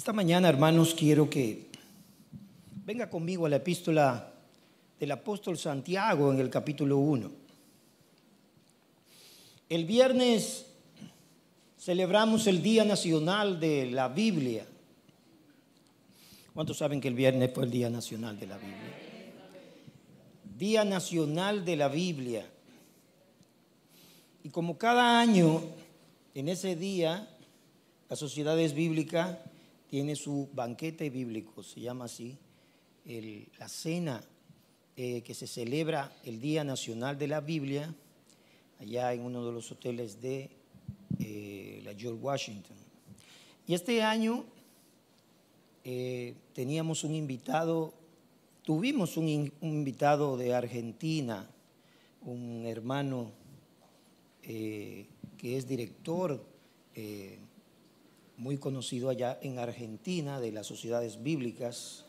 Esta mañana, hermanos, quiero que venga conmigo a la epístola del apóstol Santiago en el capítulo 1. El viernes celebramos el Día Nacional de la Biblia. ¿Cuántos saben que el viernes fue el Día Nacional de la Biblia? Día Nacional de la Biblia. Y como cada año, en ese día, la Sociedades Bíblicas tiene su banquete bíblico, se llama así, la cena que se celebra el Día Nacional de la Biblia, allá en uno de los hoteles de la George Washington. Y este año tuvimos un invitado de Argentina, un hermano que es director muy conocido allá en Argentina de las Sociedades Bíblicas,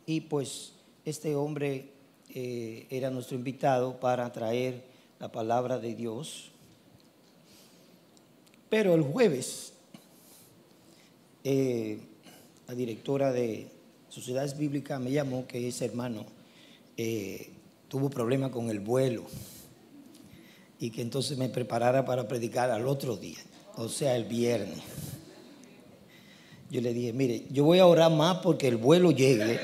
y pues este hombre era nuestro invitado para traer la palabra de Dios. Pero el jueves la directora de Sociedades Bíblicas me llamó que ese hermano tuvo problemas con el vuelo y que entonces me preparara para predicar al otro día, o sea, el viernes. Yo le dije, mire, yo voy a orar más porque el vuelo llegue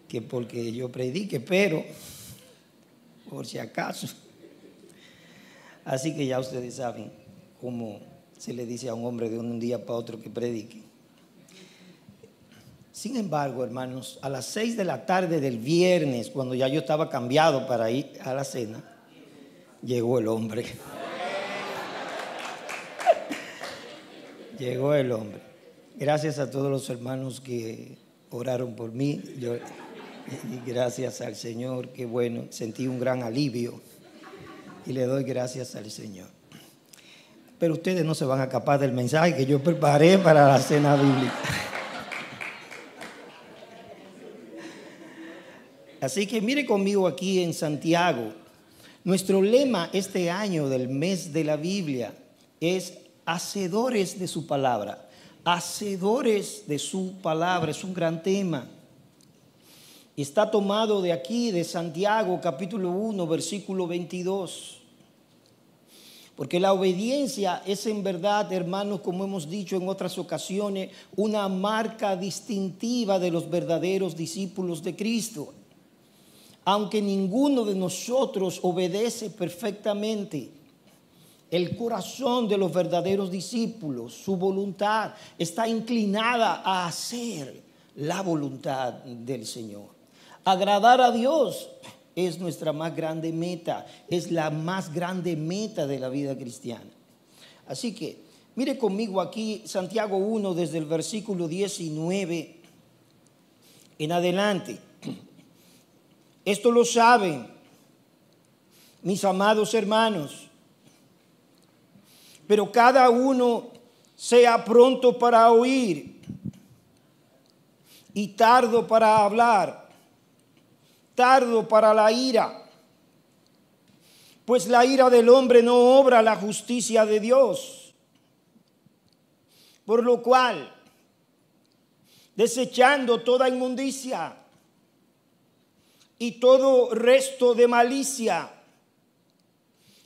que porque yo predique, pero por si acaso. Así que ya ustedes saben cómo se le dice a un hombre de un día para otro que predique. Sin embargo, hermanos, a las 6 de la tarde del viernes, cuando ya yo estaba cambiado para ir a la cena, llegó el hombre. Llegó el hombre. Gracias a todos los hermanos que oraron por mí. Y gracias al Señor, qué bueno, sentí un gran alivio y le doy gracias al Señor. Pero ustedes no se van a escapar del mensaje que yo preparé para la cena bíblica. Así que mire conmigo aquí en Santiago. Nuestro lema este año del mes de la Biblia es hacedores de su palabra. Hacedores de su palabra, es un gran tema. Está tomado de aquí, de Santiago, capítulo 1, versículo 22. Porque la obediencia es en verdad, hermanos, como hemos dicho en otras ocasiones, una marca distintiva de los verdaderos discípulos de Cristo. Aunque ninguno de nosotros obedece perfectamente, el corazón de los verdaderos discípulos, su voluntad está inclinada a hacer la voluntad del Señor. Agradar a Dios es nuestra más grande meta, es la más grande meta de la vida cristiana. Así que mire conmigo aquí Santiago 1 desde el versículo 19 en adelante. Esto lo saben mis amados hermanos, pero cada uno sea pronto para oír y tardo para hablar, tardo para la ira, pues la ira del hombre no obra la justicia de Dios. Por lo cual, desechando toda inmundicia y todo resto de malicia,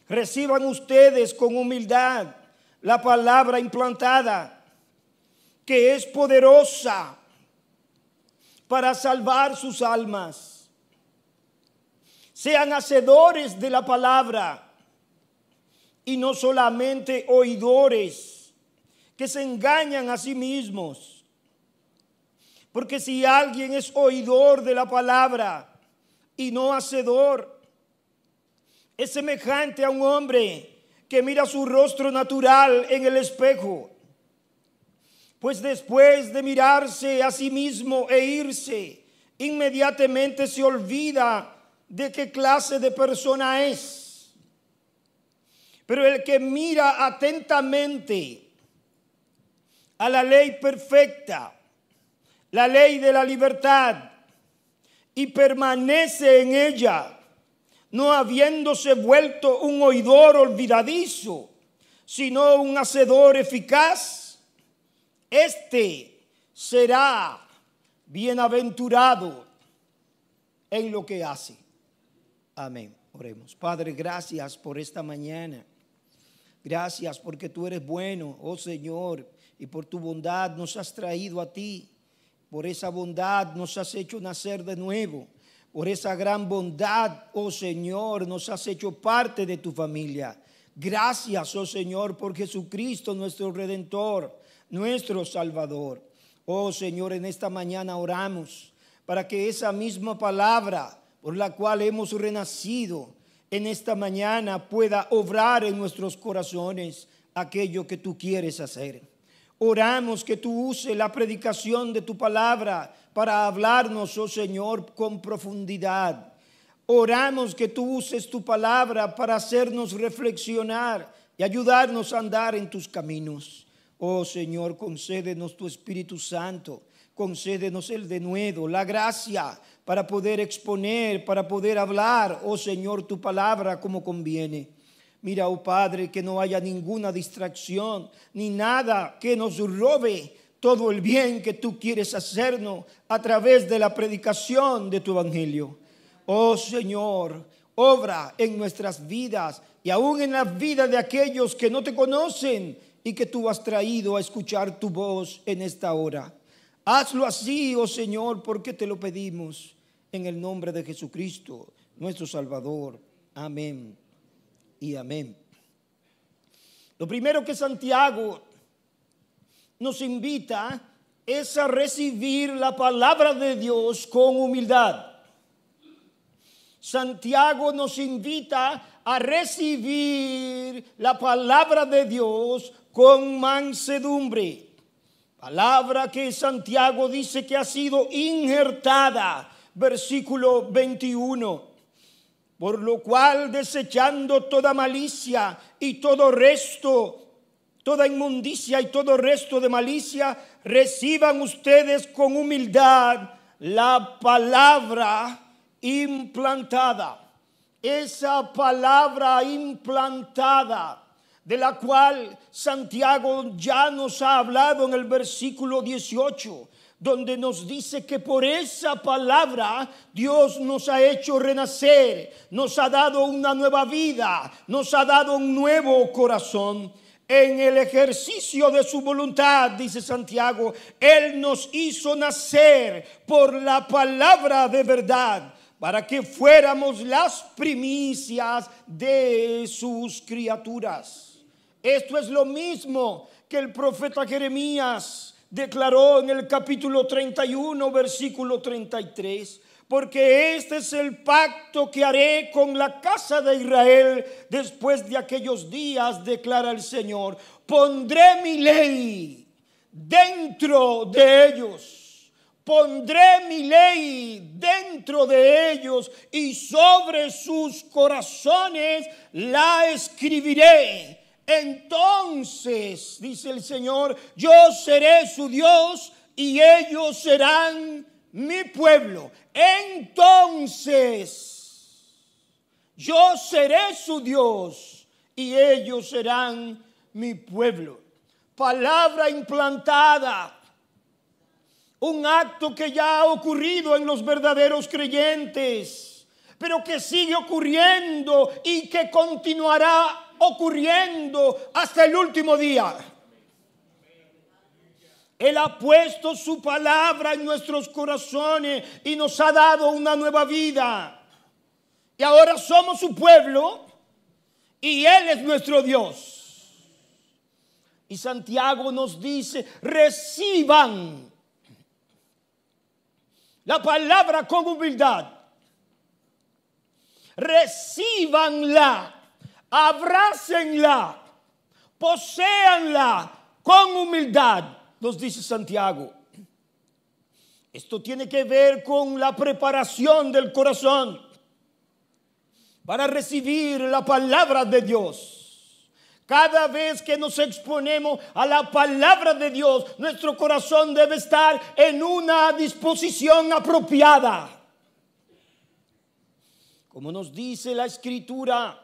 reciban ustedes con humildad la palabra implantada, que es poderosa para salvar sus almas. Sean hacedores de la palabra y no solamente oidores, que se engañan a sí mismos. Porque si alguien es oidor de la palabra y no hacedor, es semejante a un hombre que mira su rostro natural en el espejo, pues después de mirarse a sí mismo e irse, inmediatamente se olvida de qué clase de persona es. Pero el que mira atentamente a la ley perfecta, la ley de la libertad, y permanece en ella, no habiéndose vuelto un oidor olvidadizo, sino un hacedor eficaz, este será bienaventurado en lo que hace. Amén. Oremos. Padre, gracias por esta mañana. Gracias porque tú eres bueno, oh Señor, y por tu bondad nos has traído a ti. Por esa bondad nos has hecho nacer de nuevo. Por esa gran bondad, oh Señor, nos has hecho parte de tu familia. Gracias, oh Señor, por Jesucristo, nuestro Redentor, nuestro Salvador. Oh Señor, en esta mañana oramos para que esa misma palabra por la cual hemos renacido en esta mañana pueda obrar en nuestros corazones aquello que tú quieres hacer. Oramos que tú uses la predicación de tu palabra para hablarnos, oh Señor, con profundidad. Oramos que tú uses tu palabra para hacernos reflexionar y ayudarnos a andar en tus caminos. Oh Señor, concédenos tu Espíritu Santo, concédenos el denuedo, la gracia para poder exponer, para poder hablar, oh Señor, tu palabra como conviene. Mira, oh Padre, que no haya ninguna distracción, ni nada que nos robe todo el bien que tú quieres hacernos a través de la predicación de tu evangelio. Oh Señor, obra en nuestras vidas y aún en la vida de aquellos que no te conocen y que tú has traído a escuchar tu voz en esta hora. Hazlo así, oh Señor, porque te lo pedimos en el nombre de Jesucristo, nuestro Salvador. Amén y amén. Lo primero que Santiago nos invita es a recibir la palabra de Dios con humildad. Santiago nos invita a recibir la palabra de Dios con mansedumbre. Palabra que Santiago dice que ha sido injertada, versículo 21. Por lo cual, desechando toda malicia y todo resto, toda inmundicia y todo resto de malicia, reciban ustedes con humildad la palabra implantada. Esa palabra implantada, de la cual Santiago ya nos ha hablado en el versículo 18, donde nos dice que por esa palabra Dios nos ha hecho renacer, nos ha dado una nueva vida, nos ha dado un nuevo corazón. En el ejercicio de su voluntad, dice Santiago, Él nos hizo nacer por la palabra de verdad, para que fuéramos las primicias de sus criaturas. Esto es lo mismo que el profeta Jeremías declaró en el capítulo 31, versículo 33. Porque este es el pacto que haré con la casa de Israel después de aquellos días, declara el Señor. Pondré mi ley dentro de ellos. Pondré mi ley dentro de ellos y sobre sus corazones la escribiré. Entonces, dice el Señor, yo seré su Dios y ellos serán mi pueblo. Entonces, yo seré su Dios y ellos serán mi pueblo. Palabra implantada. Un acto que ya ha ocurrido en los verdaderos creyentes, pero que sigue ocurriendo y que continuará ocurriendo hasta el último día. Él ha puesto su palabra en nuestros corazones y nos ha dado una nueva vida. Y ahora somos su pueblo y Él es nuestro Dios. Y Santiago nos dice, reciban la palabra con humildad. Recíbanla, abrácenla, poséanla con humildad, nos dice Santiago. Esto tiene que ver con la preparación del corazón para recibir la palabra de Dios. Cada vez que nos exponemos a la palabra de Dios, nuestro corazón debe estar en una disposición apropiada. Como nos dice la Escritura,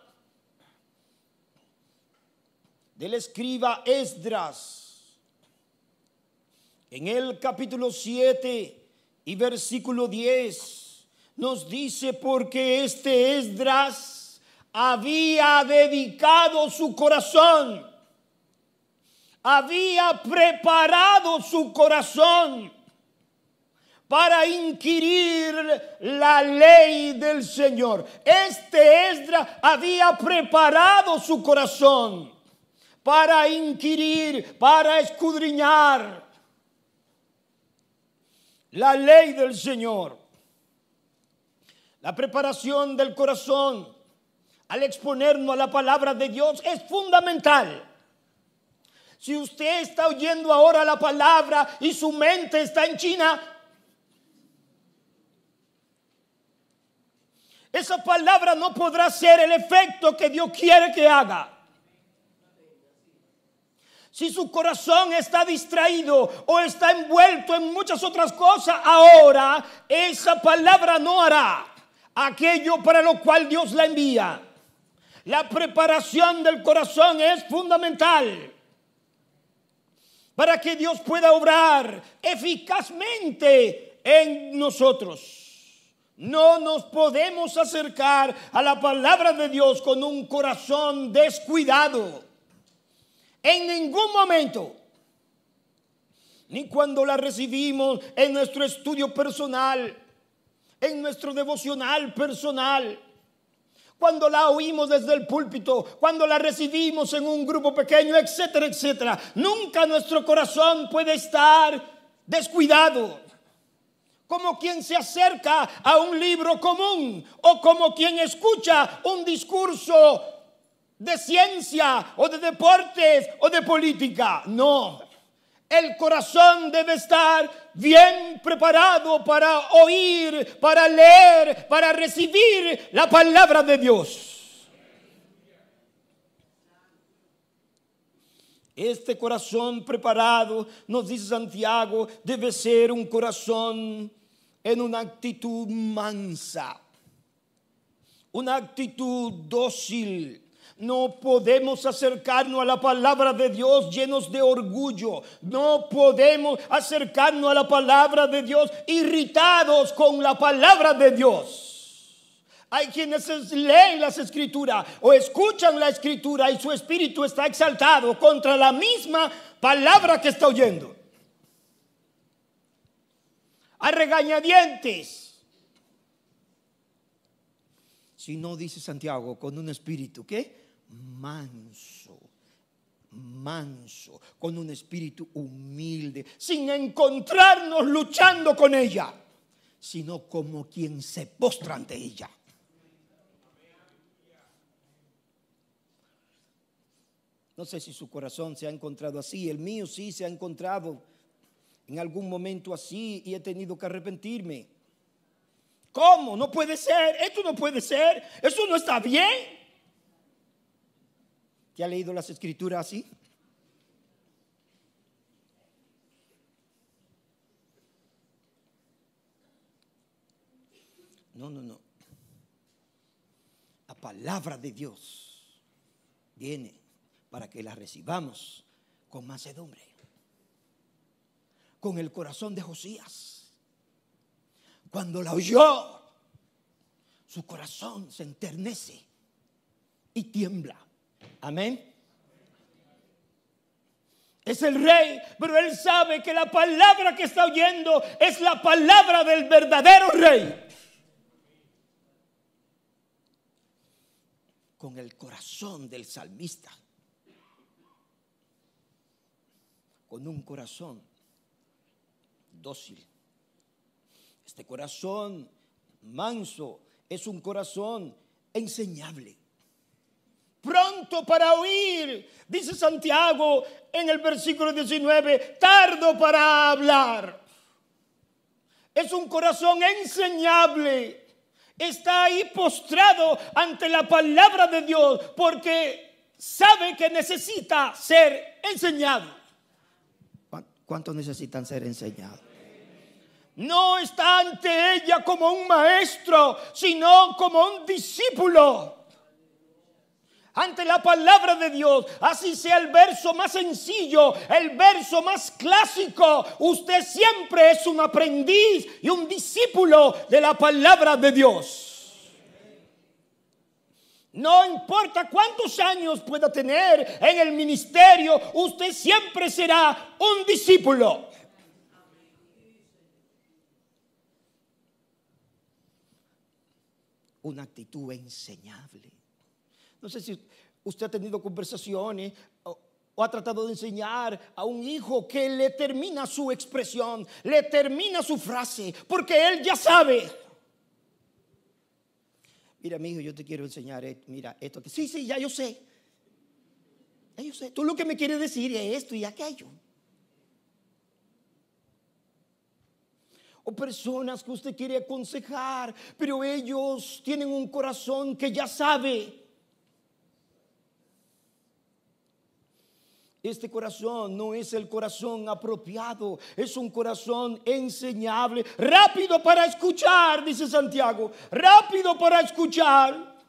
del escriba Esdras, en el capítulo 7 y versículo 10, nos dice: porque este Esdras había dedicado su corazón, había preparado su corazón para inquirir la ley del Señor. Este Esdras había preparado su corazón para inquirir, para escudriñar la ley del Señor. La preparación del corazón al exponernos a la palabra de Dios es fundamental. Si usted está oyendo ahora la palabra y su mente está en China, esa palabra no podrá ser el efecto que Dios quiere que haga. Si su corazón está distraído o está envuelto en muchas otras cosas, ahora esa palabra no hará aquello para lo cual Dios la envía. La preparación del corazón es fundamental para que Dios pueda obrar eficazmente en nosotros. No nos podemos acercar a la palabra de Dios con un corazón descuidado. En ningún momento, ni cuando la recibimos en nuestro estudio personal, en nuestro devocional personal, cuando la oímos desde el púlpito, cuando la recibimos en un grupo pequeño, etcétera, etcétera. Nunca nuestro corazón puede estar descuidado, como quien se acerca a un libro común o como quien escucha un discurso de ciencia o de deportes o de política. No, el corazón debe estar bien preparado para oír, para leer, para recibir la palabra de Dios. Este corazón preparado, nos dice Santiago, debe ser un corazón en una actitud mansa, una actitud dócil. No podemos acercarnos a la palabra de Dios llenos de orgullo. No podemos acercarnos a la palabra de Dios irritados con la palabra de Dios. Hay quienes leen las escrituras o escuchan la escritura y su espíritu está exaltado contra la misma palabra que está oyendo. A regañadientes. Si no, dice Santiago, con un espíritu, ¿qué? Manso, con un espíritu humilde, sin encontrarnos luchando con ella, sino como quien se postra ante ella. No sé si su corazón se ha encontrado así, el mío sí se ha encontrado en algún momento así y he tenido que arrepentirme. ¿Cómo? No puede ser, esto no puede ser, eso no está bien. ¿Ya ha leído las escrituras así? No. La palabra de Dios viene para que la recibamos con mansedumbre, con el corazón de Josías. Cuando la oyó, su corazón se enternece y tiembla. Amén. Es el rey, pero él sabe que la palabra que está oyendo es la palabra del verdadero rey. Con el corazón del salmista, con un corazón dócil. Este corazón manso es un corazón enseñable, pronto para oír, dice Santiago en el versículo 19, tardo para hablar. Es un corazón enseñable, está ahí postrado ante la palabra de Dios porque sabe que necesita ser enseñado. ¿Cuántos necesitan ser enseñados? No está ante ella como un maestro, sino como un discípulo. ante la palabra de Dios, así sea el verso más sencillo, el verso más clásico, usted siempre es un aprendiz y un discípulo de la palabra de Dios. No importa cuántos años pueda tener en el ministerio, usted siempre será un discípulo. Una actitud enseñable. No sé si usted ha tenido conversaciones o ha tratado de enseñar a un hijo que le termina su expresión, le termina su frase, porque él ya sabe. Mira, mi hijo, yo te quiero enseñar esto. Mira, esto. Sí, ya yo sé. Ya yo sé. Tú lo que me quieres decir es esto y aquello. O personas que usted quiere aconsejar, pero ellos tienen un corazón que ya sabe. Este corazón no es el corazón apropiado, es un corazón enseñable, rápido para escuchar, dice Santiago, rápido para escuchar.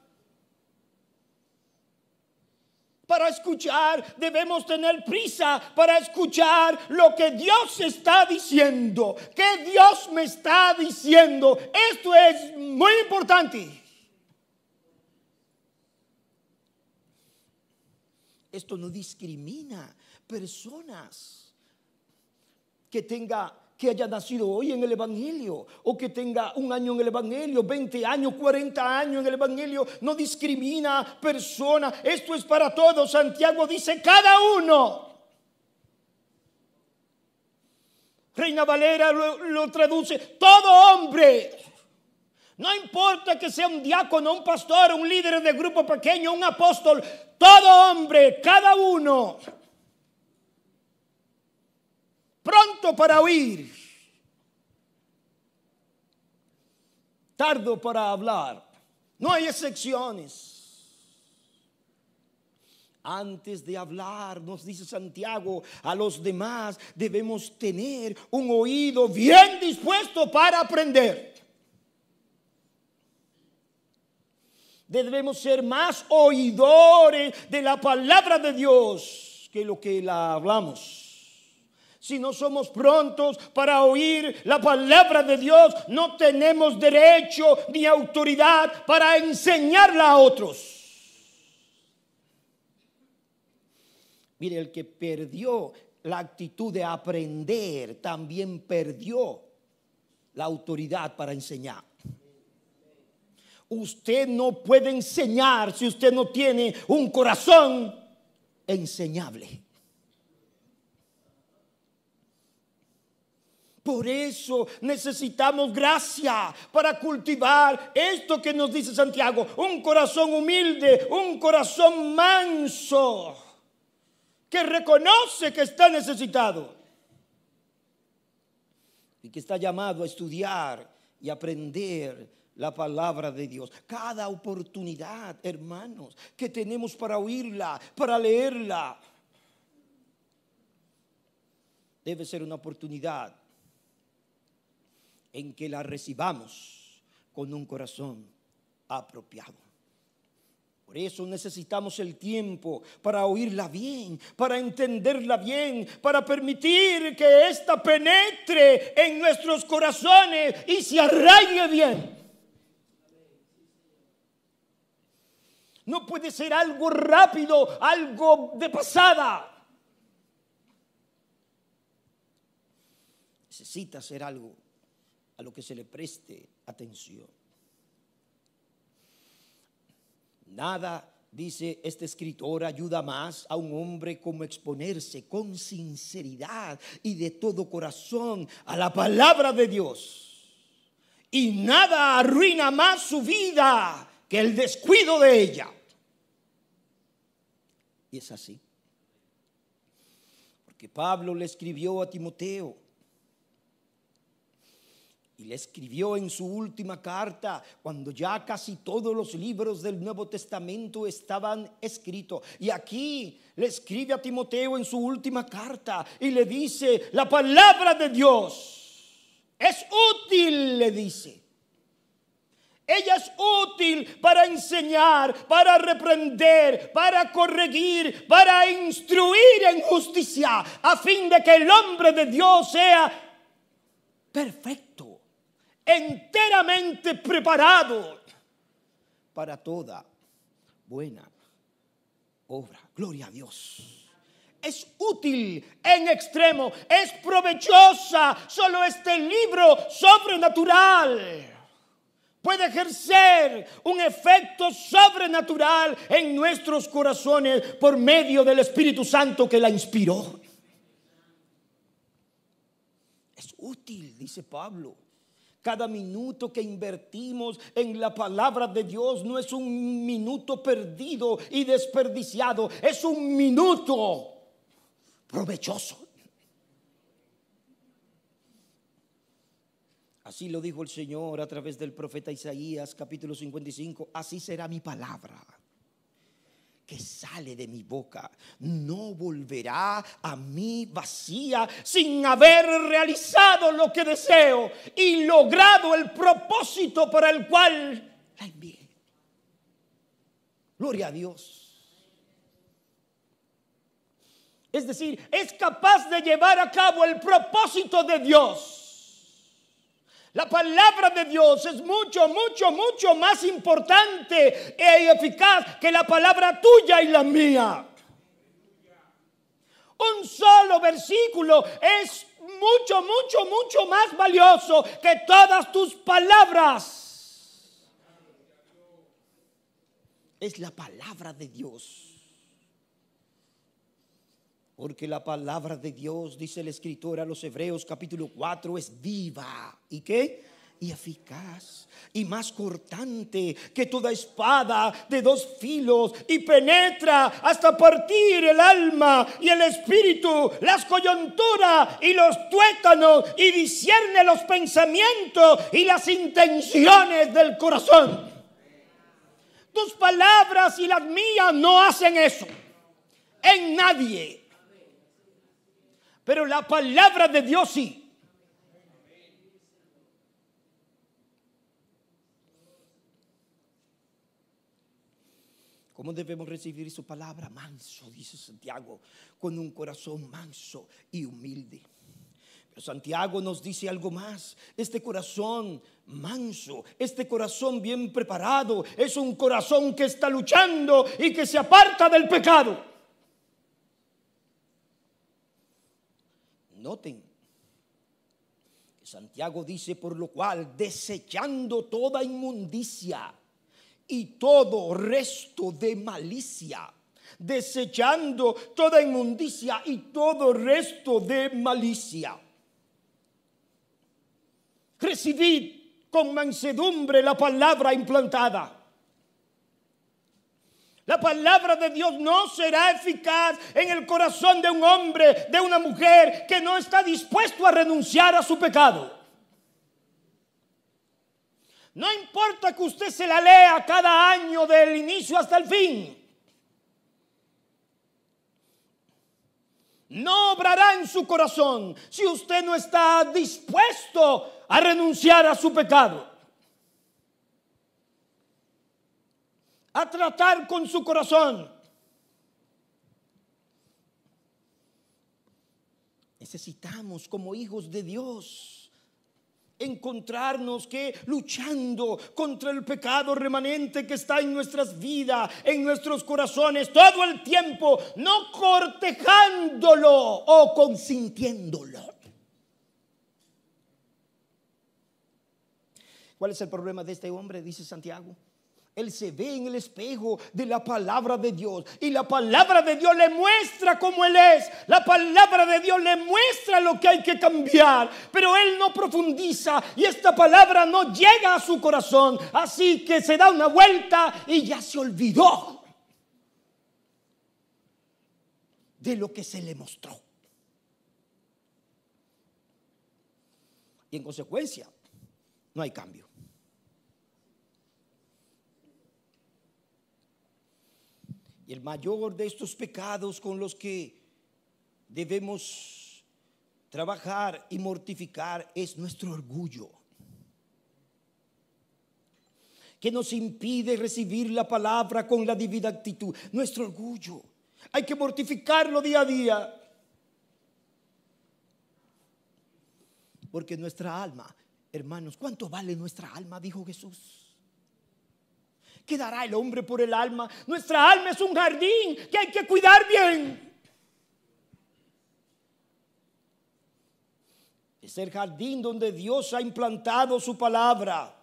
Para escuchar debemos tener prisa para escuchar lo que Dios está diciendo. ¿Qué Dios me está diciendo? Esto es muy importante. Esto no discrimina personas que haya nacido hoy en el Evangelio o que tenga un año en el Evangelio, 20 años, 40 años en el Evangelio. No discrimina personas. Esto es para todos. Santiago dice cada uno. Reina Valera lo traduce todo hombre. No importa que sea un diácono, un pastor, un líder de grupo pequeño, un apóstol. Todo hombre, cada uno, pronto para oír, tardo para hablar. No hay excepciones. Antes de hablar, nos dice Santiago, a los demás debemos tener un oído bien dispuesto para aprender. Debemos ser más oidores de la palabra de Dios que lo que la hablamos. Si no somos prontos para oír la palabra de Dios, no tenemos derecho ni autoridad para enseñarla a otros. Mire, el que perdió la actitud de aprender, también perdió la autoridad para enseñar. Usted no puede enseñar si usted no tiene un corazón enseñable. Por eso necesitamos gracia para cultivar esto que nos dice Santiago. Un corazón humilde, un corazón manso, que reconoce que está necesitado y que está llamado a estudiar y aprender la palabra de Dios. Cada oportunidad, hermanos, que tenemos para oírla, para leerla, debe ser una oportunidad en que la recibamos con un corazón apropiado. Por eso necesitamos el tiempo para oírla bien, para entenderla bien, para permitir que ésta penetre en nuestros corazones y se arraigue bien. No puede ser algo rápido, algo de pasada. Necesita ser algo a lo que se le preste atención. Nada, dice este escritor, ayuda más a un hombre como exponerse con sinceridad y de todo corazón a la palabra de Dios. Y nada arruina más su vida que el descuido de ella. Y es así. Porque Pablo le escribió a Timoteo. Y le escribió en su última carta, cuando ya casi todos los libros del Nuevo Testamento estaban escritos. Y aquí le escribe a Timoteo en su última carta y le dice, la palabra de Dios es útil, le dice. Ella es útil para enseñar, para reprender, para corregir, para instruir en justicia, a fin de que el hombre de Dios sea perfecto, enteramente preparado para toda buena obra. Gloria a Dios. Es útil en extremo, es provechosa. Solo este libro sobrenatural puede ejercer un efecto sobrenatural en nuestros corazones por medio del Espíritu Santo que la inspiró. Es útil, dice Pablo. Cada minuto que invertimos en la palabra de Dios no es un minuto perdido y desperdiciado, es un minuto provechoso. Así lo dijo el Señor a través del profeta Isaías, capítulo 55. Así será mi palabra que sale de mi boca. No volverá a mí vacía, sin haber realizado lo que deseo y logrado el propósito para el cual la envié. Gloria a Dios. Es decir, es capaz de llevar a cabo el propósito de Dios. La palabra de Dios es mucho más importante e eficaz que la palabra tuya y la mía. Un solo versículo es mucho más valioso que todas tus palabras. Es la palabra de Dios. Porque la palabra de Dios, dice el escritor a los Hebreos capítulo 4, es viva. ¿Y qué? Y eficaz. Y más cortante que toda espada de dos filos. Y penetra hasta partir el alma y el espíritu, las coyunturas y los tuétanos. Y discierne los pensamientos y las intenciones del corazón. Tus palabras y las mías no hacen eso. En nadie. Pero la palabra de Dios sí. ¿Cómo debemos recibir su palabra? Manso, dice Santiago, con un corazón manso y humilde. Pero Santiago nos dice algo más. Este corazón manso, este corazón bien preparado, es un corazón que está luchando y que se aparta del pecado. Noten que Santiago dice: por lo cual, desechando toda inmundicia y todo resto de malicia. Desechando toda inmundicia y todo resto de malicia. Recibid con mansedumbre la palabra implantada. La palabra de Dios no será eficaz en el corazón de un hombre, de una mujer que no está dispuesto a renunciar a su pecado. No importa que usted se la lea cada año del inicio hasta el fin. No obrará en su corazón si usted no está dispuesto a renunciar a su pecado. A tratar con su corazón. Necesitamos, como hijos de Dios, encontrarnos que luchando contra el pecado remanente que está en nuestras vidas, en nuestros corazones, todo el tiempo, no cortejándolo o consintiéndolo. ¿Cuál es el problema de este hombre? Dice Santiago. Él se ve en el espejo de la palabra de Dios y la palabra de Dios le muestra cómo él es. La palabra de Dios le muestra lo que hay que cambiar, pero él no profundiza y esta palabra no llega a su corazón. Así que se da una vuelta y ya se olvidó de lo que se le mostró. Y en consecuencia, no hay cambio. Y el mayor de estos pecados con los que debemos trabajar y mortificar es nuestro orgullo. que nos impide recibir la palabra con la debida actitud. Nuestro orgullo. Hay que mortificarlo día a día. Porque nuestra alma, hermanos, ¿cuánto vale nuestra alma? Dijo Jesús. ¿Qué dará el hombre por el alma? Nuestra alma es un jardín que hay que cuidar bien. Es el jardín donde Dios ha implantado su palabra.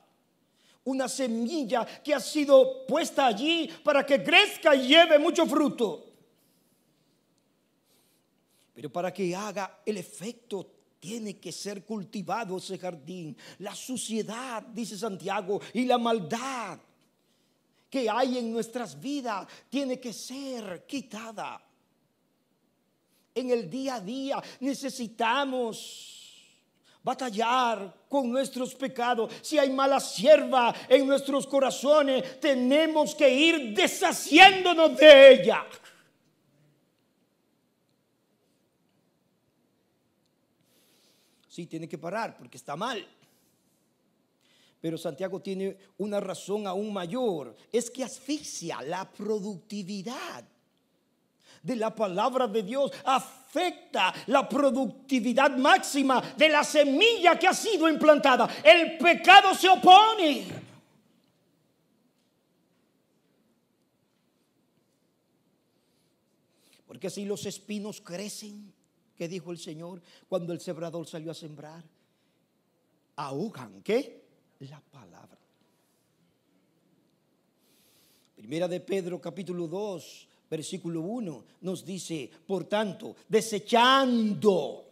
Una semilla que ha sido puesta allí para que crezca y lleve mucho fruto. Pero para que haga el efecto, tiene que ser cultivado ese jardín. La suciedad, dice Santiago, y la maldad que hay en nuestras vidas tiene que ser quitada. En el día a día necesitamos batallar con nuestros pecados. Si hay mala sierva en nuestros corazones, tenemos que ir deshaciéndonos de ella. Sí, tiene que parar porque está mal. Pero Santiago tiene una razón aún mayor. Es que asfixia la productividad de la palabra de Dios, afecta la productividad máxima de la semilla que ha sido implantada. El pecado se opone. Porque si los espinos crecen, ¿qué dijo el Señor cuando el sembrador salió a sembrar? Ahogan, ¿qué? La palabra. Primera de Pedro capítulo 2 versículo 1 nos dice, por tanto, desechando,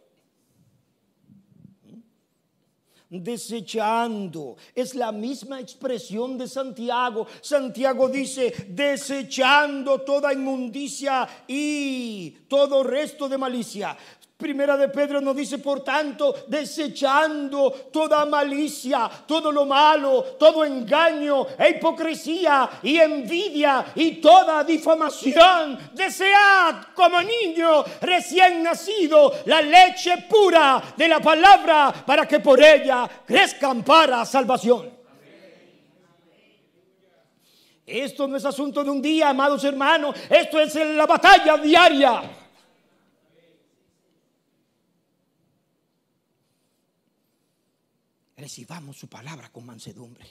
es la misma expresión de Santiago. Santiago dice, desechando toda inmundicia y todo resto de malicia. Primera de Pedro nos dice, por tanto, desechando toda malicia, todo lo malo, todo engaño e hipocresía y envidia y toda difamación. Desead como niño recién nacido la leche pura de la palabra, para que por ella crezcan para salvación. Esto no es asunto de un día, amados hermanos. Esto es la batalla diaria. Recibamos su palabra con mansedumbre.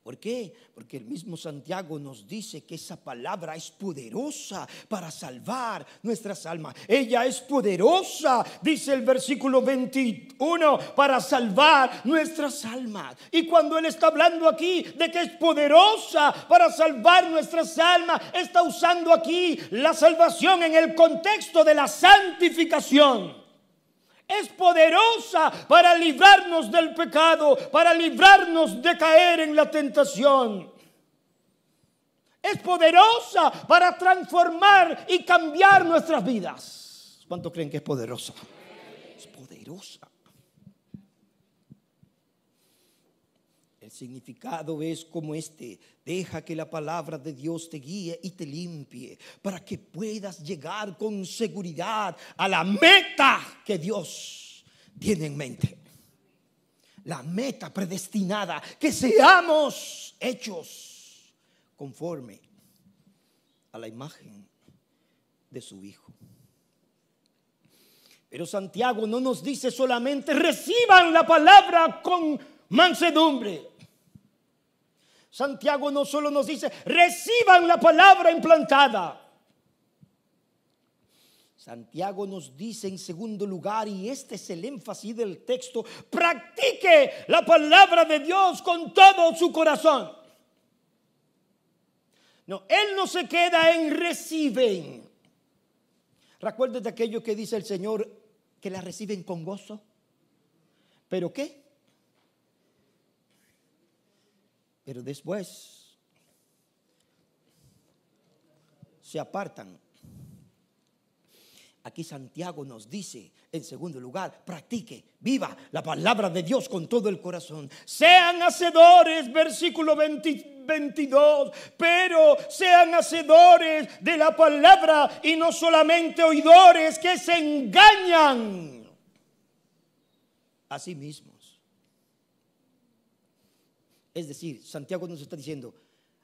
¿Por qué? Porque el mismo Santiago nos dice que esa palabra es poderosa para salvar nuestras almas. Ella es poderosa, dice el versículo 21, para salvar nuestras almas. Y cuando él está hablando aquí de que es poderosa para salvar nuestras almas, está usando aquí la salvación en el contexto de la santificación. Es poderosa para librarnos del pecado, para librarnos de caer en la tentación. Es poderosa para transformar y cambiar nuestras vidas. ¿Cuántos creen que es poderosa? Es poderosa. El significado es como este: deja que la palabra de Dios te guíe y te limpie para que puedas llegar con seguridad a la meta que Dios tiene en mente. La meta predestinada, que seamos hechos conforme a la imagen de su Hijo. Pero Santiago no nos dice solamente reciban la palabra con mansedumbre. Santiago no solo nos dice reciban la palabra implantada. Santiago nos dice en segundo lugar, y este es el énfasis del texto, practique la palabra de Dios con todo su corazón. No, él no se queda en reciben. Recuerden de aquello que dice el Señor, que la reciben con gozo. ¿Pero qué? Pero después se apartan. Aquí Santiago nos dice, en segundo lugar, practique, viva la palabra de Dios con todo el corazón. Sean hacedores, versículo 22, pero sean hacedores de la palabra y no solamente oidores que se engañan a sí mismos. Es decir, Santiago nos está diciendo,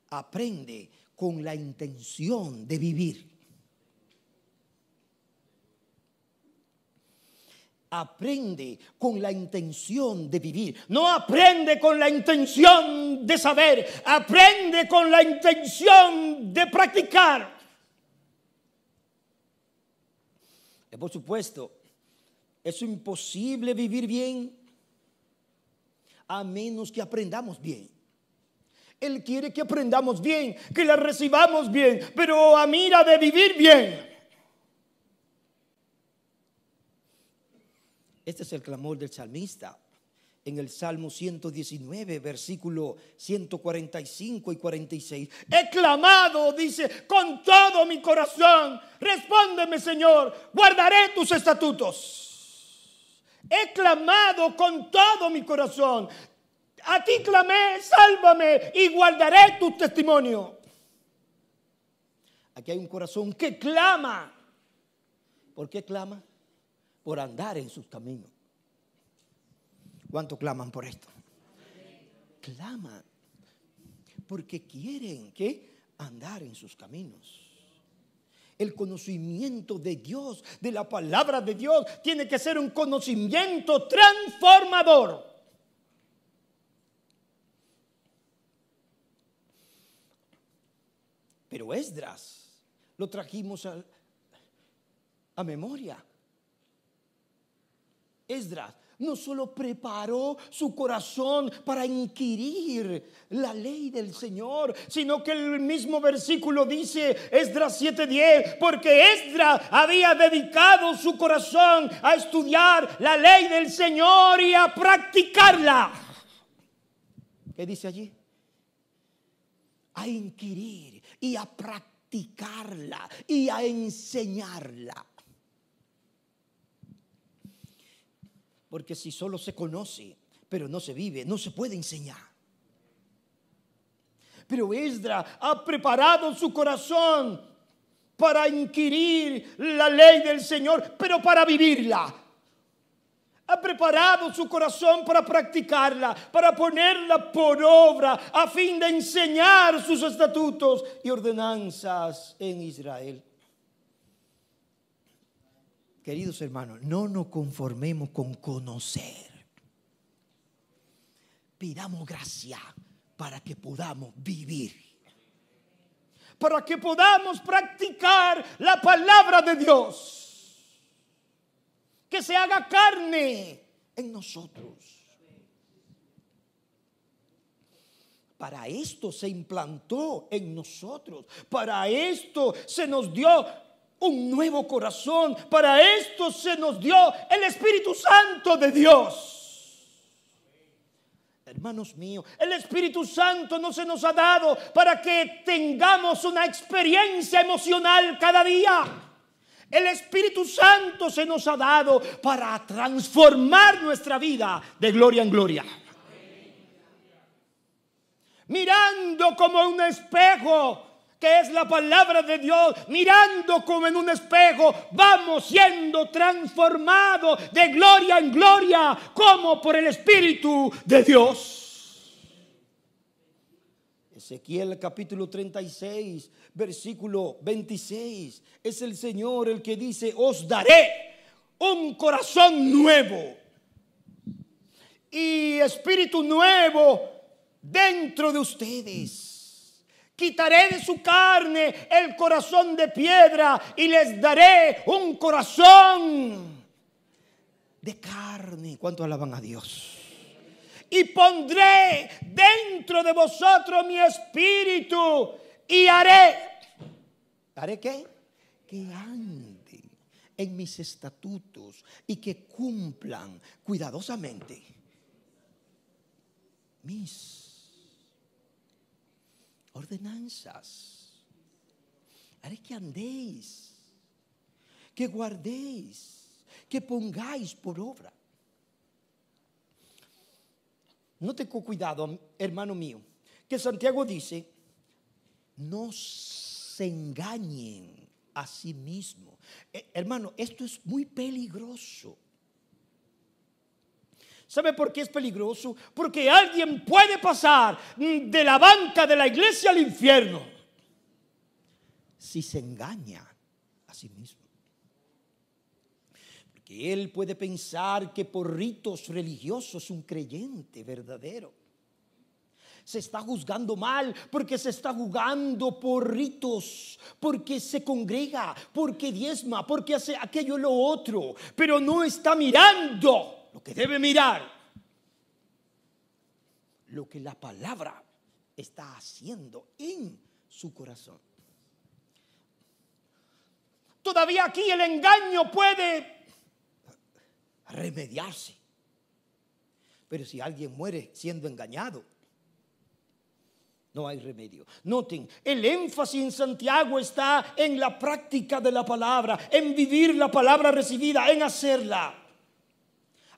aprende con la intención de vivir. Aprende con la intención de vivir. No aprende con la intención de saber. Aprende con la intención de practicar. Y por supuesto, es imposible vivir bien a menos que aprendamos bien. Él quiere que aprendamos bien, que la recibamos bien, pero a mira de vivir bien. Este es el clamor del salmista en el Salmo 119, versículo 145 y 46. He clamado, dice, con todo mi corazón. Respóndeme, Señor, guardaré tus estatutos. He clamado con todo mi corazón. A ti clamé, sálvame y guardaré tu testimonio. Aquí hay un corazón que clama. ¿Por qué clama? Por andar en sus caminos. ¿Cuánto claman por esto? Claman porque quieren que andar en sus caminos. El conocimiento de Dios, de la palabra de Dios, tiene que ser un conocimiento transformador. Pero Esdras lo trajimos a memoria. Esdras no solo preparó su corazón para inquirir la ley del Señor, sino que el mismo versículo dice, Esdras 7:10, porque Esdras había dedicado su corazón a estudiar la ley del Señor y a practicarla. ¿Qué dice allí? A inquirir y a practicarla y a enseñarla. Porque si solo se conoce, pero no se vive, no se puede enseñar. Pero Esdras ha preparado su corazón para inquirir la ley del Señor, pero para vivirla. Ha preparado su corazón para practicarla, para ponerla por obra, a fin de enseñar sus estatutos y ordenanzas en Israel. Queridos hermanos, no nos conformemos con conocer. Pidamos gracia para que podamos vivir. Para que podamos practicar la palabra de Dios. Que se haga carne en nosotros. Para esto se implantó en nosotros. Para esto se nos dio un nuevo corazón. Para esto se nos dio el Espíritu Santo de Dios. Hermanos míos, el Espíritu Santo no se nos ha dado para que tengamos una experiencia emocional cada día. El Espíritu Santo se nos ha dado para transformar nuestra vida de gloria en gloria. Mirando como un espejo, que es la palabra de Dios, mirando como en un espejo, vamos siendo transformados de gloria en gloria, como por el Espíritu de Dios. Ezequiel capítulo 36, versículo 26, es el Señor el que dice, os daré un corazón nuevo y espíritu nuevo dentro de ustedes. Quitaré de su carne el corazón de piedra y les daré un corazón de carne. ¿Cuánto alaban a Dios? Y pondré dentro de vosotros mi espíritu y haré. ¿Haré qué? Que ande en mis estatutos y que cumplan cuidadosamente mis ordenanzas. Haré que andéis, que guardéis, que pongáis por obra. Note con cuidado, hermano mío, que Santiago dice, no se engañen a sí mismos. Hermano, esto es muy peligroso. ¿Sabe por qué es peligroso? Porque alguien puede pasar de la banca de la iglesia al infierno si se engaña a sí mismo. Porque él puede pensar que por ritos religiosos es un creyente verdadero. Se está juzgando mal porque se está juzgando por ritos, porque se congrega, porque diezma, porque hace aquello y lo otro, pero no está mirando lo que debe mirar, lo que la palabra está haciendo en su corazón. Todavía aquí el engaño puede remediarse, pero si alguien muere siendo engañado, no hay remedio. Noten, el énfasis en Santiago está en la práctica de la palabra, en vivir la palabra recibida, en hacerla.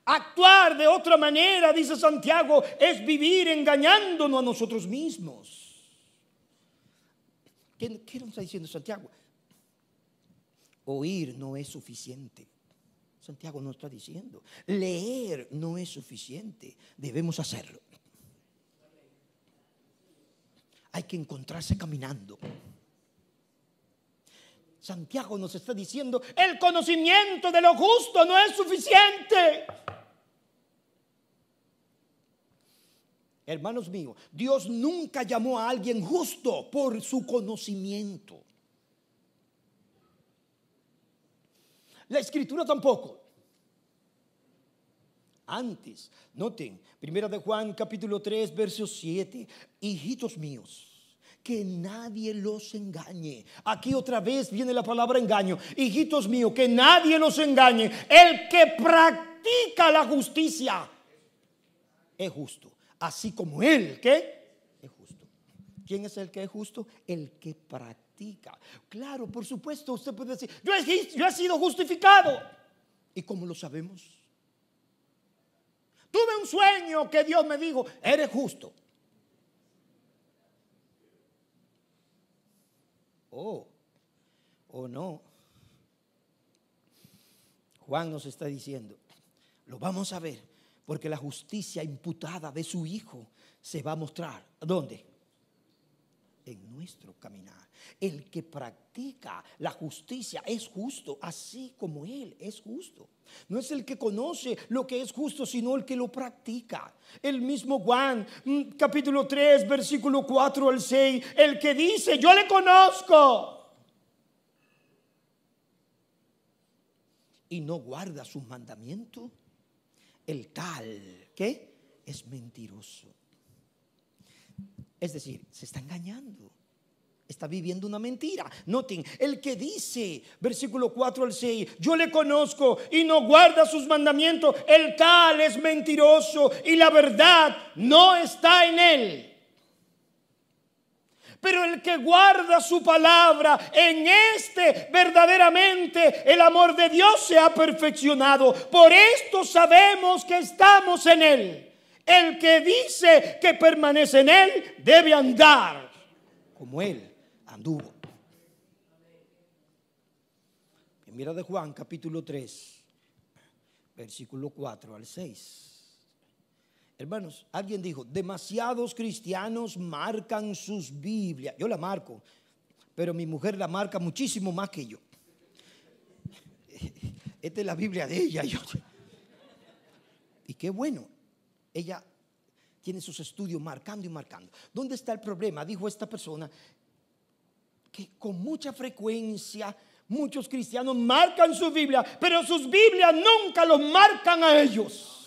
Actuar de otra manera, dice Santiago, es vivir engañándonos a nosotros mismos. ¿Qué nos está diciendo Santiago? Oír no es suficiente. Santiago nos está diciendo, leer no es suficiente, debemos hacerlo. Hay que encontrarse caminando. Santiago nos está diciendo, el conocimiento de lo justo no es suficiente. Hermanos míos, Dios nunca llamó a alguien justo por su conocimiento. La Escritura tampoco. Antes, noten, 1 de Juan capítulo 3, verso 7, hijitos míos, que nadie los engañe. Aquí otra vez viene la palabra engaño. Hijitos míos, que nadie los engañe. El que practica la justicia es justo, así como él que es justo. ¿Quién es el que es justo? El que practica. Claro, por supuesto, usted puede decir, yo he sido justificado. ¿Y cómo lo sabemos? Tuve un sueño que Dios me dijo, eres justo. Oh no. Juan nos está diciendo, lo vamos a ver, porque la justicia imputada de su Hijo se va a mostrar. ¿Dónde? En nuestro caminar. El que practica la justicia es justo, así como Él es justo. No es el que conoce lo que es justo, sino el que lo practica. El mismo Juan, capítulo 3, versículo 4 al 6, el que dice, yo le conozco, y no guarda sus mandamientos, el tal, ¿qué? Es mentiroso. Es decir, se está engañando. Está viviendo una mentira. Noten, el que dice, versículo 4 al 6, yo le conozco y no guarda sus mandamientos, el tal es mentiroso y la verdad no está en él. Pero el que guarda su palabra, en este verdaderamente el amor de Dios se ha perfeccionado. Por esto sabemos que estamos en él. El que dice que permanece en él debe andar como él anduvo. Primera de Juan capítulo 3, versículo 4 al 6. Hermanos, alguien dijo, demasiados cristianos marcan sus Biblias. Yo la marco, pero mi mujer la marca muchísimo más que yo. Esta es la Biblia de ella. Y qué bueno. Ella tiene sus estudios marcando y marcando. ¿Dónde está el problema? Dijo esta persona que con mucha frecuencia muchos cristianos marcan su Biblia, pero sus Biblias nunca los marcan a ellos.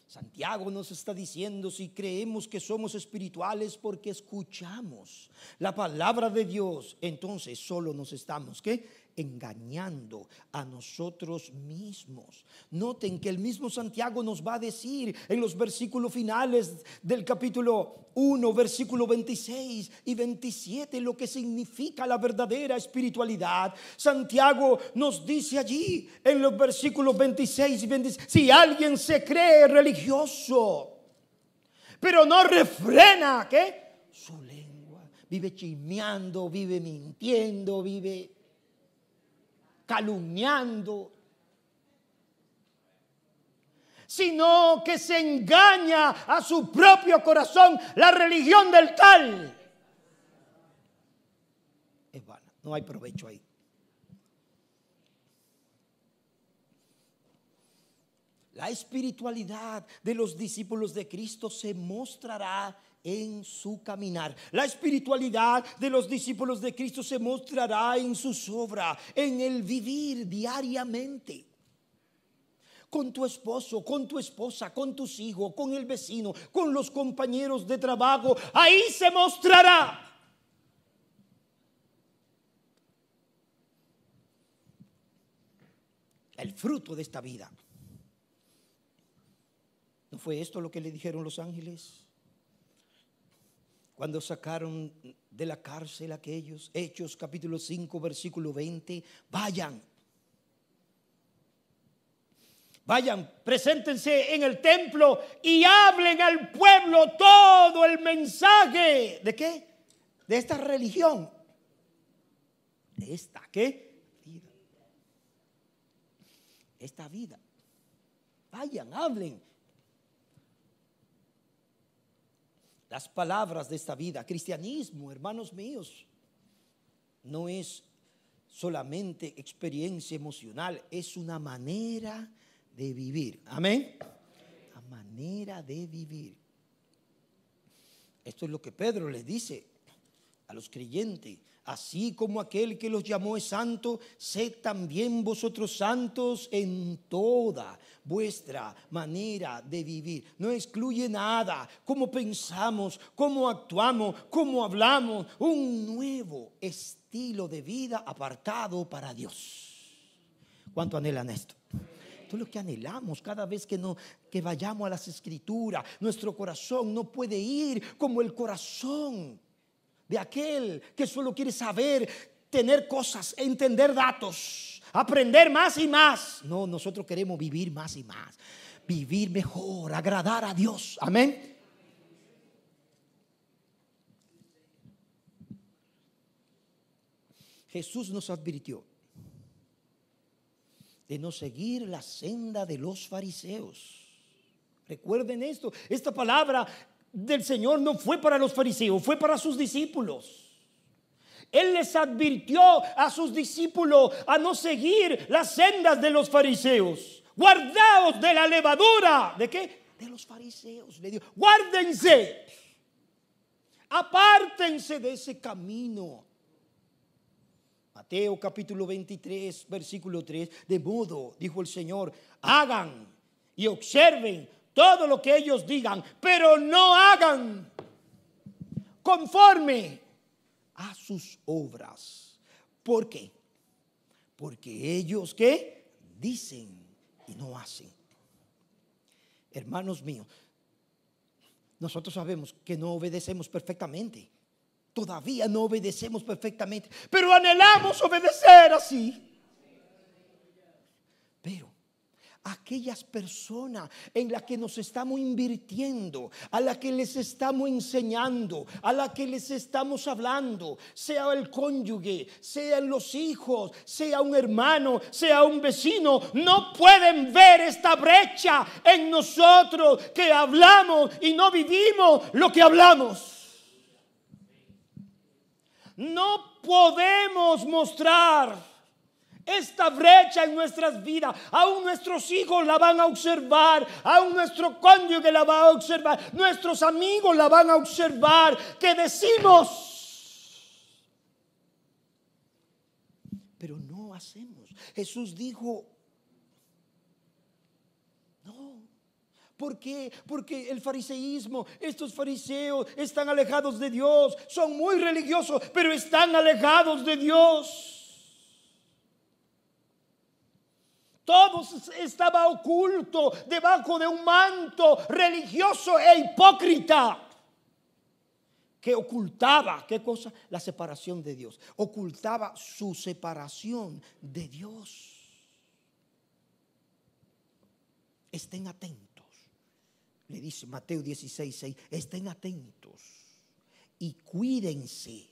Santiago nos está diciendo, si creemos que somos espirituales porque escuchamos la palabra de Dios, entonces solo nos estamos, ¿qué? Engañando a nosotros mismos. Noten que el mismo Santiago nos va a decir en los versículos finales del capítulo 1, versículo 26 y 27 lo que significa la verdadera espiritualidad. Santiago nos dice allí en los versículos 26 y 27, si alguien se cree religioso pero no refrena, ¿qué? Su lengua. vive chismeando, vive mintiendo, vive calumniando, sino que se engaña a su propio corazón. La religión del tal es vana, no hay provecho ahí. La espiritualidad de los discípulos de Cristo se mostrará en su caminar. La espiritualidad de los discípulos de Cristo se mostrará en sus obras, en el vivir diariamente. Con tu esposo, con tu esposa, con tus hijos, con el vecino, con los compañeros de trabajo. Ahí se mostrará. El fruto de esta vida. ¿No fue esto lo que le dijeron los ángeles cuando sacaron de la cárcel a aquellos? Hechos capítulo 5 versículo 20. Vayan, preséntense en el templo y hablen al pueblo todo el mensaje. ¿De qué? De esta religión. ¿De esta qué? Vida. Esta vida. Vayan, hablen. Las palabras de esta vida. Cristianismo, hermanos míos, no es solamente experiencia emocional, es una manera de vivir. Amén. La manera de vivir. Esto es lo que Pedro les dice a los creyentes. Así como aquel que los llamó es santo, sed también vosotros santos en toda vuestra manera de vivir. No excluye nada. Cómo pensamos, cómo actuamos, cómo hablamos. Un nuevo estilo de vida apartado para Dios. ¿Cuánto anhelan esto? Esto es lo que anhelamos cada vez que vayamos a las Escrituras. Nuestro corazón no puede ir como el corazón de aquel que solo quiere saber, tener cosas, entender datos, aprender más y más. No, nosotros queremos vivir más y más, vivir mejor, agradar a Dios. Amén. Jesús nos advirtió de no seguir la senda de los fariseos. Recuerden esto, esta palabra del Señor no fue para los fariseos, fue para sus discípulos. Él les advirtió a sus discípulos a no seguir las sendas de los fariseos. Guardaos de la levadura. ¿De qué? De los fariseos. Le dijo, guárdense, apártense de ese camino. Mateo capítulo 23 versículo 3. De modo, dijo el Señor, hagan y observen todo lo que ellos digan, pero no hagan conforme a sus obras. ¿Por qué? Porque ellos ¿qué? Dicen y no hacen. Hermanos míos, nosotros sabemos que no obedecemos perfectamente. Todavía no obedecemos perfectamente, pero anhelamos obedecer así. Pero aquellas personas en las que nos estamos invirtiendo, a las que les estamos enseñando, a las que les estamos hablando, sea el cónyuge, sean los hijos, sea un hermano, sea un vecino, no pueden ver esta brecha en nosotros que hablamos y no vivimos lo que hablamos. No podemos mostrar esta brecha en nuestras vidas. Aún nuestros hijos la van a observar, aún nuestro cónyuge la va a observar, nuestros amigos la van a observar. ¿Qué decimos? Pero no hacemos. Jesús dijo, no. ¿Por qué? Porque el fariseísmo, estos fariseos están alejados de Dios, son muy religiosos, pero están alejados de Dios. Todo estaba oculto debajo de un manto religioso e hipócrita que ocultaba, ¿qué cosa? La separación de Dios. Ocultaba su separación de Dios. Estén atentos. Le dice Mateo 16:6, estén atentos y cuídense.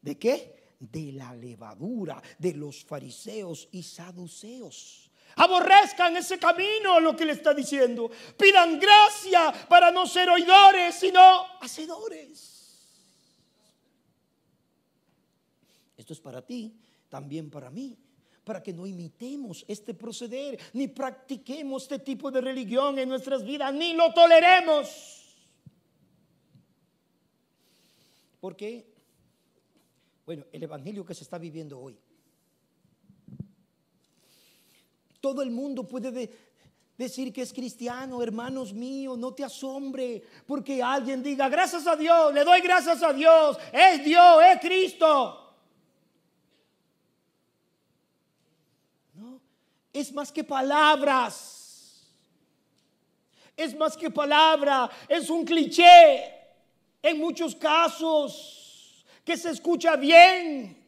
¿De qué? De la levadura de los fariseos y saduceos. Aborrezcan ese camino, lo que le está diciendo. Pidan gracia para no ser oidores, sino hacedores. Esto es para ti, también para mí, para que no imitemos este proceder, ni practiquemos este tipo de religión en nuestras vidas, ni lo toleremos. Porque, bueno, el evangelio que se está viviendo hoy, todo el mundo puede decir que es cristiano, hermanos míos, no te asombre porque alguien diga gracias a Dios, le doy gracias a Dios, es Cristo. No, es más que palabras, es más que palabra, es un cliché en muchos casos que se escucha bien,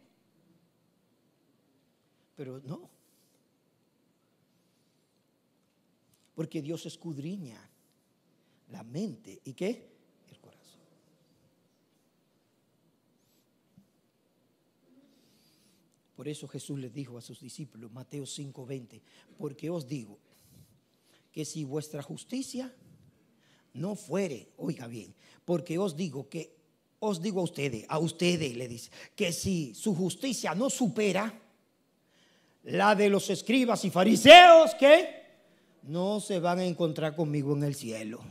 pero no. Porque Dios escudriña la mente y ¿qué? El corazón. Por eso Jesús les dijo a sus discípulos, Mateo 5:20, porque os digo que si vuestra justicia no fuere, oiga bien, porque os digo a ustedes le dice, que si su justicia no supera la de los escribas y fariseos, ¿qué? No se van a encontrar conmigo en el cielo.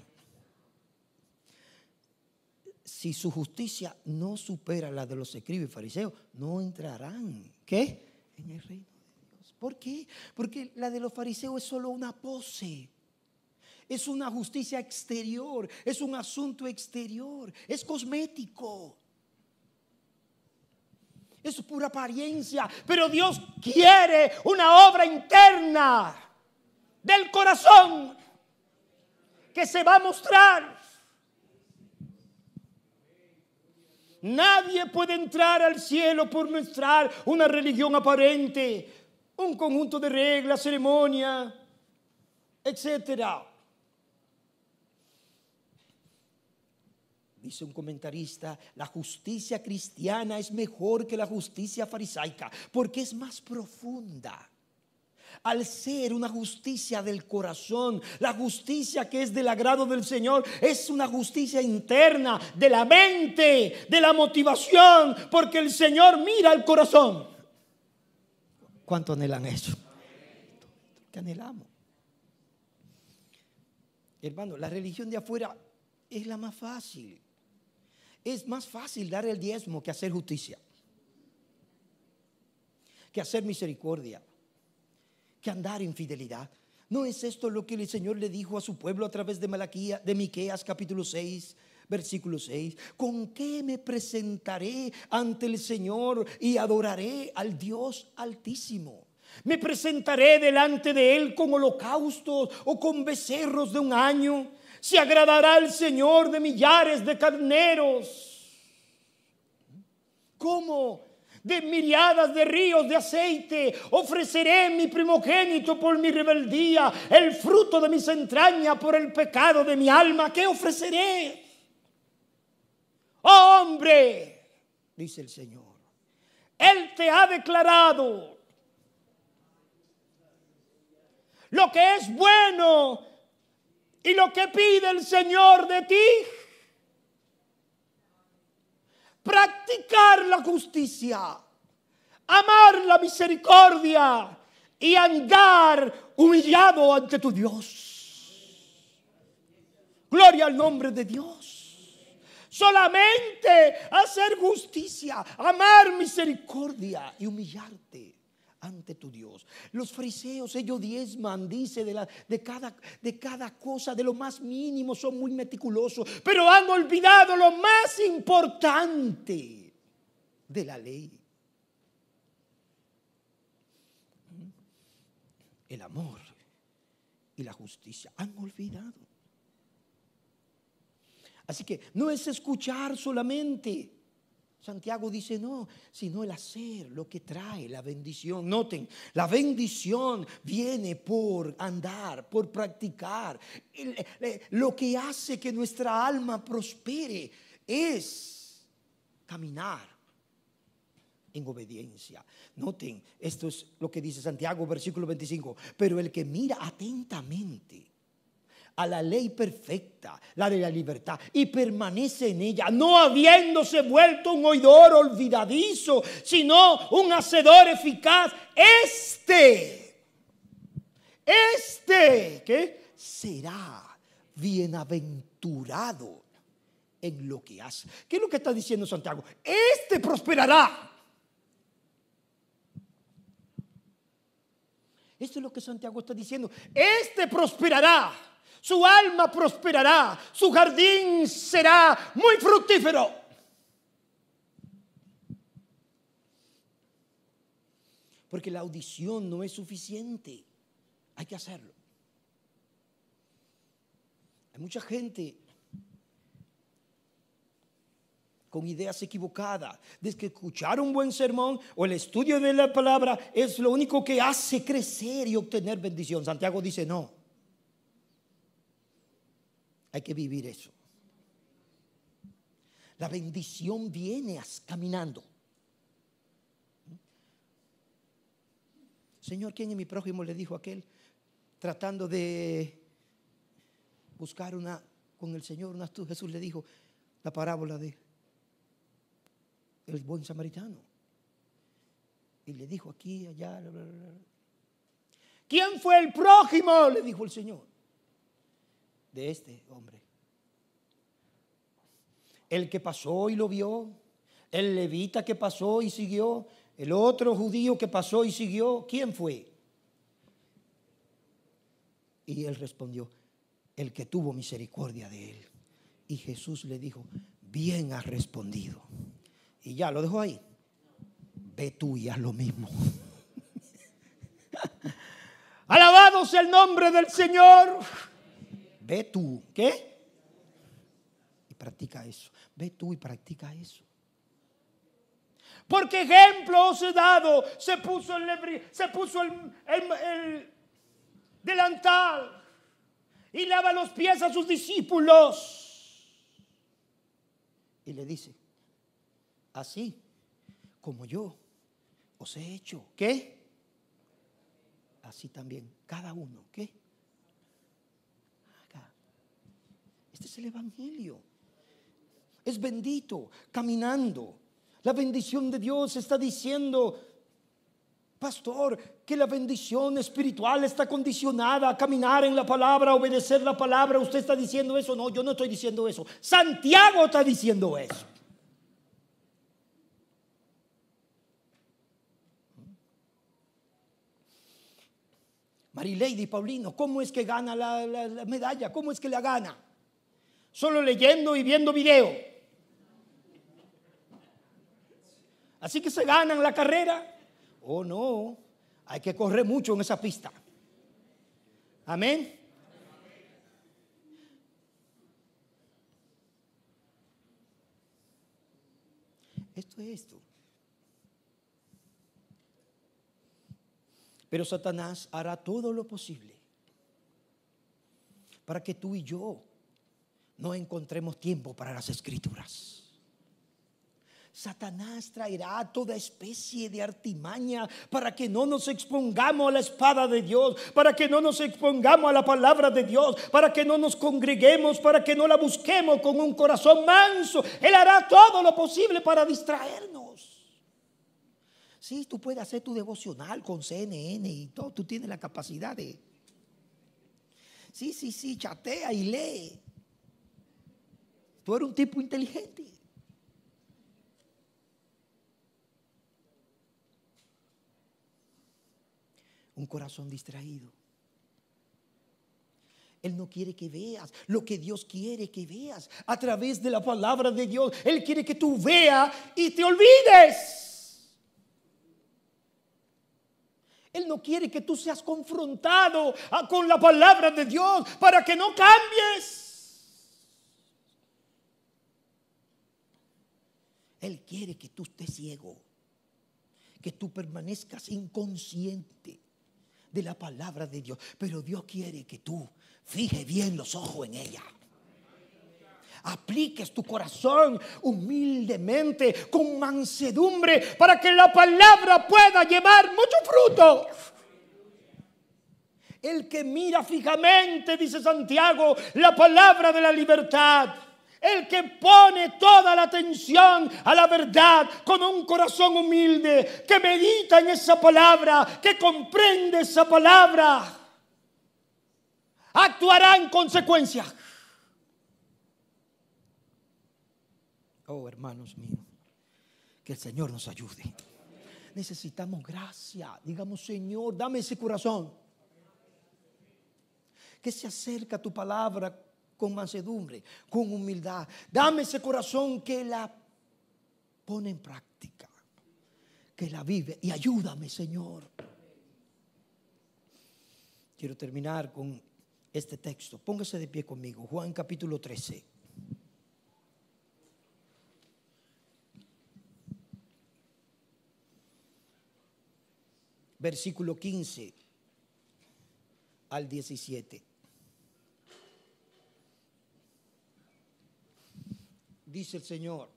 Si su justicia no supera la de los escribas y fariseos, no entrarán, ¿qué? En el reino de Dios. ¿Por qué? Porque la de los fariseos es solo una pose. Es una justicia exterior, es un asunto exterior, es cosmético. Es pura apariencia, pero Dios quiere una obra interna del corazón que se va a mostrar. Nadie puede entrar al cielo por mostrar una religión aparente, un conjunto de reglas, ceremonia, etcétera. Dice un comentarista, la justicia cristiana es mejor que la justicia farisaica porque es más profunda. Al ser una justicia del corazón, la justicia que es del agrado del Señor, es una justicia interna de la mente, de la motivación, porque el Señor mira el corazón. ¿Cuánto anhelan eso? ¿Qué anhelamos? Hermano, la religión de afuera es la más fácil. Es más fácil dar el diezmo que hacer justicia, que hacer misericordia, que andar en fidelidad. ¿No es esto lo que el Señor le dijo a su pueblo a través de Miqueas capítulo 6, versículo 6? ¿Con qué me presentaré ante el Señor y adoraré al Dios Altísimo? ¿Me presentaré delante de Él con holocaustos o con becerros de un año? ¿Se agradará el Señor de millares de carneros? ¿Cómo? De miriadas de ríos de aceite ofreceré mi primogénito por mi rebeldía, el fruto de mis entrañas por el pecado de mi alma. ¿Qué ofreceré? Oh hombre, dice el Señor, Él te ha declarado lo que es bueno y lo que pide el Señor de ti. Practicar la justicia, amar la misericordia y andar humillado ante tu Dios. Gloria al nombre de Dios. Solamente hacer justicia, amar misericordia y humillarte ante tu Dios. Los fariseos, ellos diezman, dice, de cada cosa, de lo más mínimo, son muy meticulosos, pero han olvidado lo más importante de la ley: el amor y la justicia. Han olvidado. Así que no es escuchar solamente. Santiago dice no, sino el hacer, lo que trae la bendición. Noten, la bendición viene por andar, por practicar. Lo que hace que nuestra alma prospere es caminar en obediencia. Noten, esto es lo que dice Santiago, versículo 25. Pero el que mira atentamente a la ley perfecta, la de la libertad, y permanece en ella, no habiéndose vuelto un oidor olvidadizo, sino un hacedor eficaz, ¿qué? Será bienaventurado en lo que hace. ¿Qué es lo que está diciendo Santiago? Este prosperará. Esto es lo que Santiago está diciendo. Este prosperará. Su alma prosperará. Su jardín será muy fructífero. Porque la audición no es suficiente. Hay que hacerlo. Hay mucha gente con ideas equivocadas, de que escuchar un buen sermón o el estudio de la palabra es lo único que hace crecer y obtener bendición. Santiago dice no. Hay que vivir eso. La bendición viene caminando. Señor, ¿quién es mi prójimo? Le dijo aquel, tratando de buscar con el Señor. Jesús le dijo la parábola de el buen samaritano. Y le dijo aquí, allá. Bla, bla, bla. ¿Quién fue el prójimo? Le dijo el Señor. De este hombre. El que pasó y lo vio. El levita que pasó y siguió. El otro judío que pasó y siguió. ¿Quién fue? Y él respondió, el que tuvo misericordia de él. Y Jesús le dijo, bien has respondido. Y ya lo dejó ahí. Ve tú y haz lo mismo. Alabado sea el nombre del Señor. Ve tú, ¿qué? Y practica eso. Ve tú y practica eso. Porque ejemplo os he dado. Se puso el delantal y lava los pies a sus discípulos. Y le dice, así como yo os he hecho, ¿qué? Así también cada uno, ¿qué? Haga. Este es el evangelio. Es bendito, caminando. La bendición de Dios está diciendo, pastor, que la bendición espiritual está condicionada a caminar en la palabra, a obedecer la palabra. ¿Usted está diciendo eso? No, yo no estoy diciendo eso. Santiago está diciendo eso. Marileidy Paulino, ¿cómo es que gana la medalla? ¿Cómo es que la gana? Solo leyendo y viendo video. Así que se ganan la carrera. Oh no, hay que correr mucho en esa pista. Amén. Esto es esto. Pero Satanás hará todo lo posible para que tú y yo no encontremos tiempo para las escrituras. Satanás traerá toda especie de artimaña para que no nos expongamos a la espada de Dios, para que no nos expongamos a la palabra de Dios, para que no nos congreguemos, para que no la busquemos con un corazón manso. Él hará todo lo posible para distraernos. Sí, tú puedes hacer tu devocional con CNN y todo, tú tienes la capacidad de... Sí, chatea y lee. Tú eres un tipo inteligente. Un corazón distraído. Él no quiere que veas lo que Dios quiere que veas a través de la palabra de Dios. Él quiere que tú veas y te olvides. Él no quiere que tú seas confrontado con la palabra de Dios para que no cambies. Él quiere que tú estés ciego, que tú permanezcas inconsciente de la palabra de Dios. Pero Dios quiere que tú fijes bien los ojos en ella. apliques tu corazón humildemente, con mansedumbre, para que la palabra pueda llevar mucho fruto. El que mira fijamente, dice Santiago, la palabra de la libertad. El que pone toda la atención a la verdad con un corazón humilde, que medita en esa palabra, que comprende esa palabra, actuará en consecuencia. Oh, hermanos míos, que el Señor nos ayude. Necesitamos gracia. Digamos, Señor, dame ese corazón que se acerca a tu palabra con mansedumbre, con humildad. Dame ese corazón que la pone en práctica, que la vive, y ayúdame, Señor. Quiero terminar con este texto. Póngase de pie conmigo. Juan capítulo 13. Versículo 15 al 17. Dice el Señor: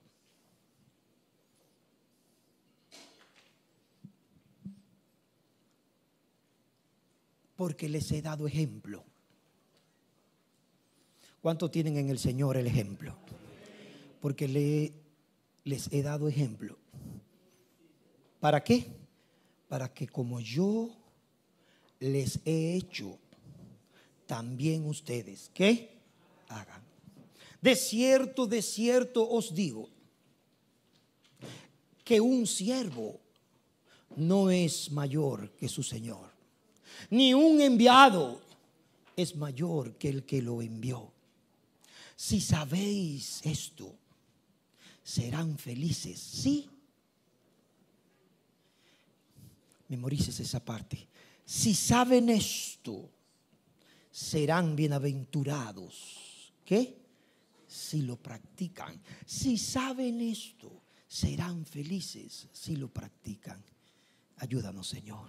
porque les he dado ejemplo. ¿Cuánto tienen en el Señor el ejemplo? Porque les he dado ejemplo. ¿Para qué? Para que como yo les he hecho, también ustedes, ¿qué? Hagan. De cierto os digo, que un siervo no es mayor que su Señor, ni un enviado es mayor que el que lo envió. Si sabéis esto, serán felices. Sí. Memorices esa parte. Si saben esto, serán bienaventurados. ¿Qué? Si lo practican. Si saben esto, serán felices si lo practican. Ayúdanos, Señor.